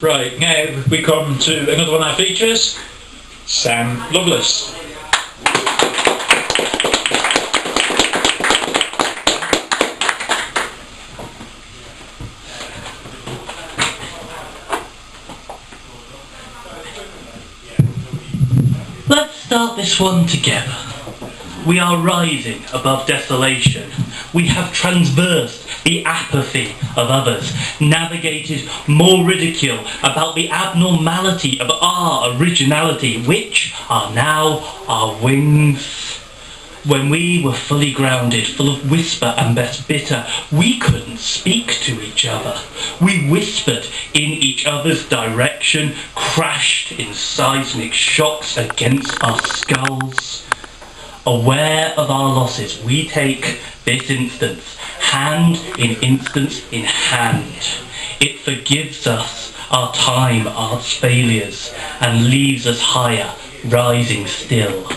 Right, now we come to another one of our features, Sam Loveless. Let's start this one together. We are rising above desolation. We have transversed the apathy of others, navigated more ridicule about the abnormality of our originality, which are now our wings. When we were fully grounded, full of whisper and best bitter, we couldn't speak to each other. We whispered in each other's direction, crashed in seismic shocks against our skulls. Aware of our losses, we take this instance, hand in hand. It forgives us our time, our failures, and leaves us higher, rising still.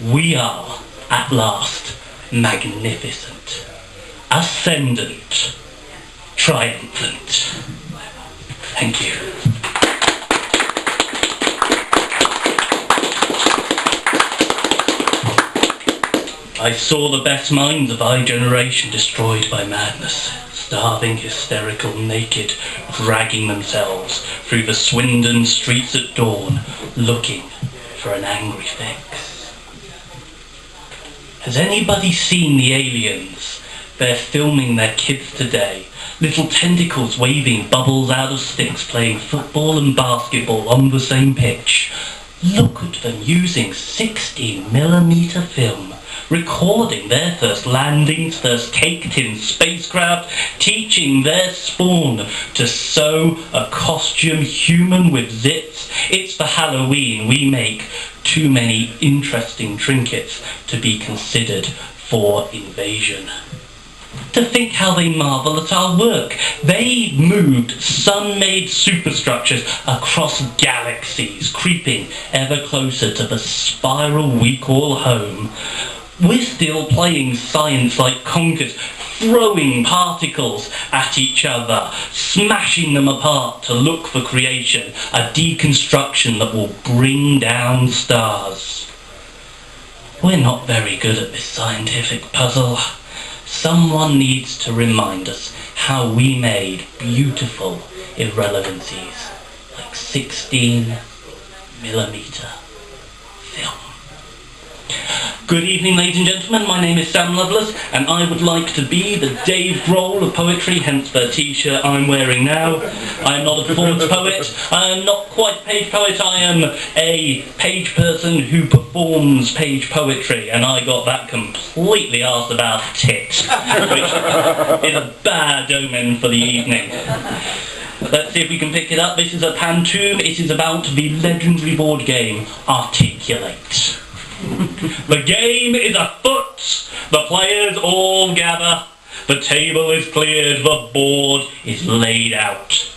We are, at last, magnificent, ascendant, triumphant. Thank you. I saw the best minds of our generation destroyed by madness, starving, hysterical, naked, dragging themselves through the Swindon streets at dawn, looking for an angry fix. Has anybody seen the aliens? They're filming their kids today. Little tentacles waving bubbles out of sticks, playing football and basketball on the same pitch. Look at them using 16mm film, recording their first landings, first cake tin spacecraft, teaching their spawn to sew a costume human with zits. It's for Halloween we make too many interesting trinkets to be considered for invasion. To think how they marvel at our work. They moved sun-made superstructures across galaxies, creeping ever closer to the spiral we call home. We're still playing science like conkers, throwing particles at each other, smashing them apart to look for creation, a deconstruction that will bring down stars. We're not very good at this scientific puzzle. Someone needs to remind us how we made beautiful irrelevancies like 16mm film. Good evening, ladies and gentlemen. My name is Sam Loveless, and I would like to be the Dave Grohl of poetry, hence the t-shirt I'm wearing now. I am not a performance poet. I am not quite a page poet. I am a page person who performs page poetry, and I got that completely asked about tit, which is a bad omen for the evening. Let's see if we can pick it up. This is a pantoum. It is about the legendary board game Articulate. The game is afoot, the players all gather, the table is cleared, the board is laid out.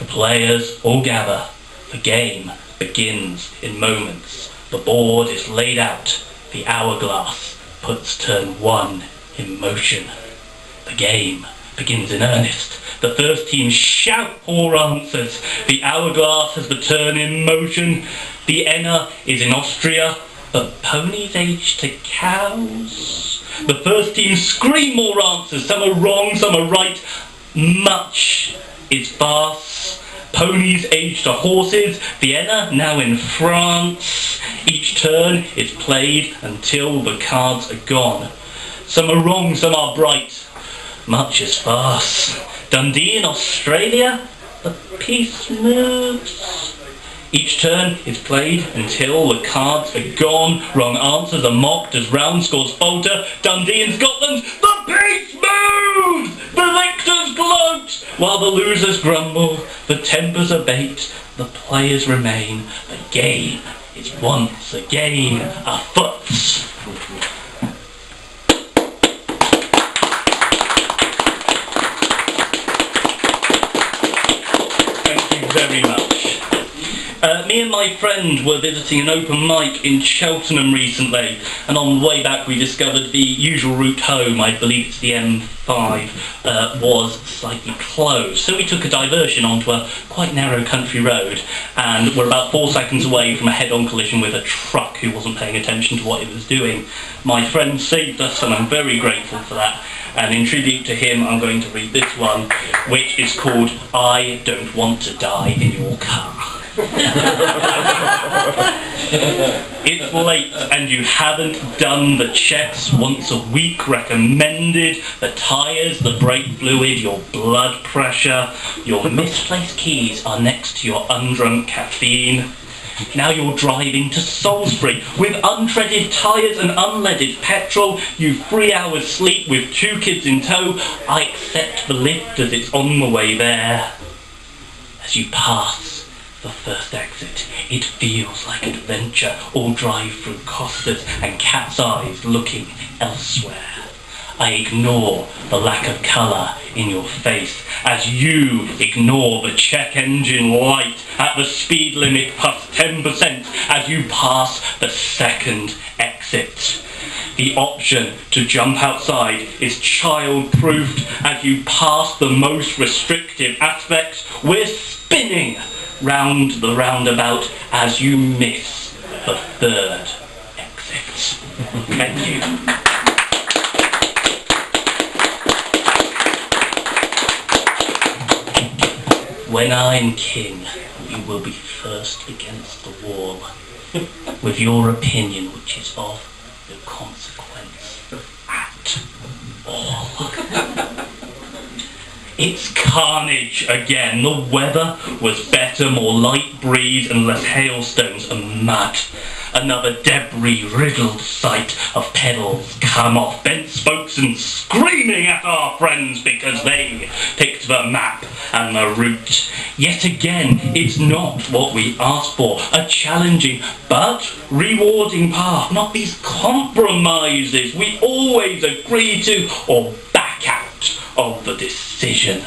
The players all gather, the game begins in moments, the board is laid out, the hourglass puts turn 1 in motion. The game begins in earnest, the first team shout poor answers, the hourglass has the turn in motion, the Enna is in Austria, but ponies age to cows. The first team scream more answers. Some are wrong, some are right. Much is farce. Ponies age to horses. Vienna, now in France. Each turn is played until the cards are gone. Some are wrong, some are bright. Much is farce. Dundee in Australia. The piece moves. Each turn is played until the cards are gone. Wrong answers are mocked as round scores falter. Dundee in Scotland, the piece moves! The victors gloat, while the losers grumble. The tempers abate, the players remain. The game is once again afoot. Thank you very much. Me and my friend were visiting an open mic in Cheltenham recently, and on the way back we discovered the usual route home, I believe it's the M5, was slightly closed. So we took a diversion onto a quite narrow country road, and we're about 4 seconds away from a head-on collision with a truck who wasn't paying attention to what it was doing. My friend saved us, and I'm very grateful for that. And in tribute to him, I'm going to read this one, which is called I Don't Want to Die in Your Car. It's late and you haven't done the checks once a week recommended, the tyres, the brake fluid, your blood pressure, your misplaced keys are next to your undrunk caffeine. Now you're driving to Salisbury with untreaded tyres and unleaded petrol. You've 3 hours sleep with 2 kids in tow. I accept the lift as it's on the way there. As you pass the first exit, it feels like adventure, all drive through Costas and cat's eyes looking elsewhere. I ignore the lack of colour in your face as you ignore the check engine light at the speed limit plus 10% as you pass the second exit. The option to jump outside is child-proofed as you pass the most restrictive aspects. We're spinning round the roundabout as you miss the third exit. Thank you. When I'm king, you will be first against the wall, with your opinion which is of no consequence at all. It's carnage again. The weather was better, more light breeze and less hailstones and mud. Another debris-riddled sight of pedals come off, bent spokes and screaming at our friends because they picked the map and the route. Yet again, it's not what we asked for. A challenging but rewarding path, not these compromises we always agree to or back out of the decision.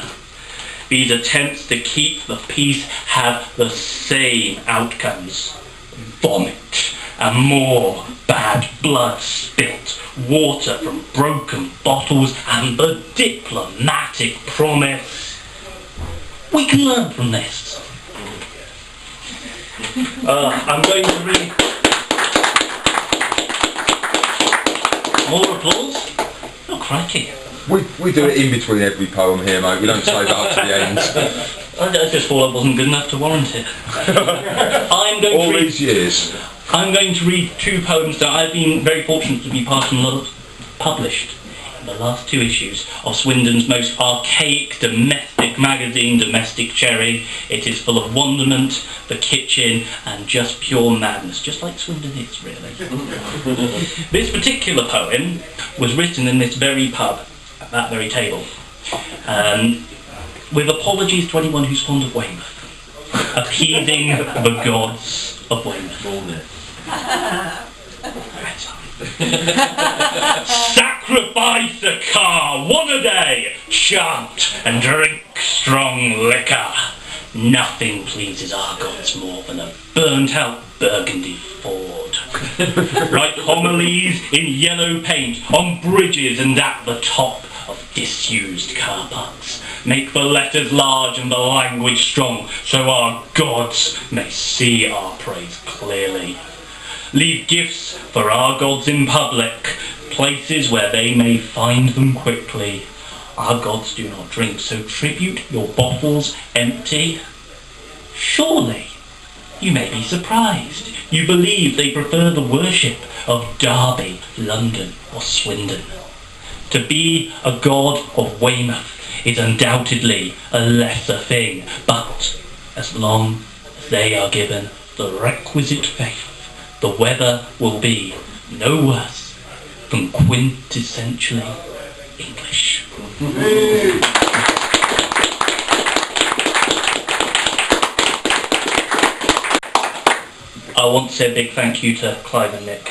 These attempts to keep the peace have the same outcomes. Vomit and more bad blood spilt, water from broken bottles and the diplomatic promise. We can learn from this. I'm going to read more applause. Oh, crikey. We do it in between every poem here, mate. We don't save it up to the end. I just thought I wasn't good enough to warrant it. All these years. I'm going to read 2 poems that I've been very fortunate to be published in the last 2 issues of Swindon's most archaic domestic magazine, Domestic Cherry. It is full of wonderment, the kitchen, and just pure madness, just like Swindon is, really. This particular poem was written in this very pub, at that very table, with apologies to anyone who's fond of Weymouth, appeasing the gods of Weymouth. Sacrifice a car, one a day, chant and drink strong liquor. Nothing pleases our gods more than a burnt-out burgundy Ford. Write homilies in yellow paint on bridges and at the top of disused car parks. Make the letters large and the language strong, so our gods may see our praise clearly. Leave gifts for our gods in public, places where they may find them quickly. Our gods do not drink, so tribute your bottles empty. Surely, you may be surprised. You believe they prefer the worship of Derby, London or Swindon. To be a god of Weymouth is undoubtedly a lesser thing, but as long as they are given the requisite faith, the weather will be no worse than quintessentially English. I want to say a big thank you to Clive and Nick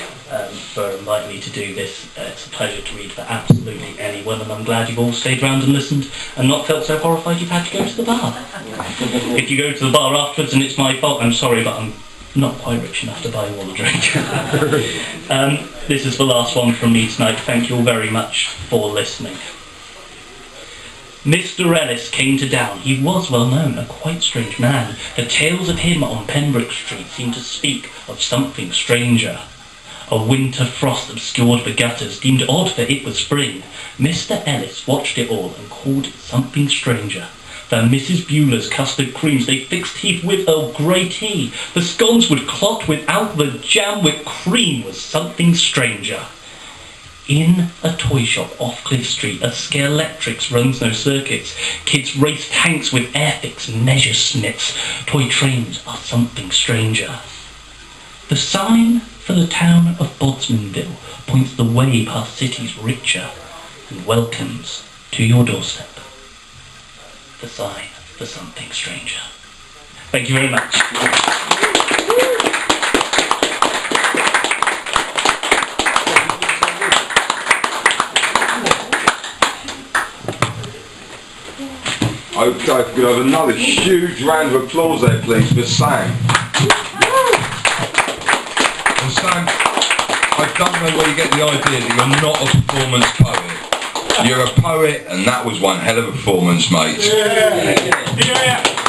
for inviting me to do this. It's a pleasure to read for absolutely anyone, and I'm glad you've all stayed around and listened and not felt so horrified you've had to go to the bar. If you go to the bar afterwards and it's my fault, I'm sorry, but I'm not quite rich enough to buy you all a drink. This is the last one from me tonight. Thank you all very much for listening. Mr. Ellis came to Down. He was well known, a quite strange man. The tales of him on Pembroke Street seemed to speak of something stranger. A winter frost obscured the gutters, deemed odd for it was spring. Mr. Ellis watched it all and called it something stranger. The Mrs. Beulah's custard creams, they fixed teeth with Earl Grey tea. The scones would clot without the jam with cream was something stranger. In a toy shop off Cliff Street, a Scalextrics runs no circuits. Kids race tanks with Airfix and measure smiths. Toy trains are something stranger. The sign for the town of Bodsmanville points the way past cities richer and welcomes to your doorstep the sign for something stranger. Thank you very much. Okay, if we could have another huge round of applause there, please, for Sam. And Sam, I don't know where you get the idea that you're not a performance poet. You're a poet, and that was one hell of a performance, mate. Yeah.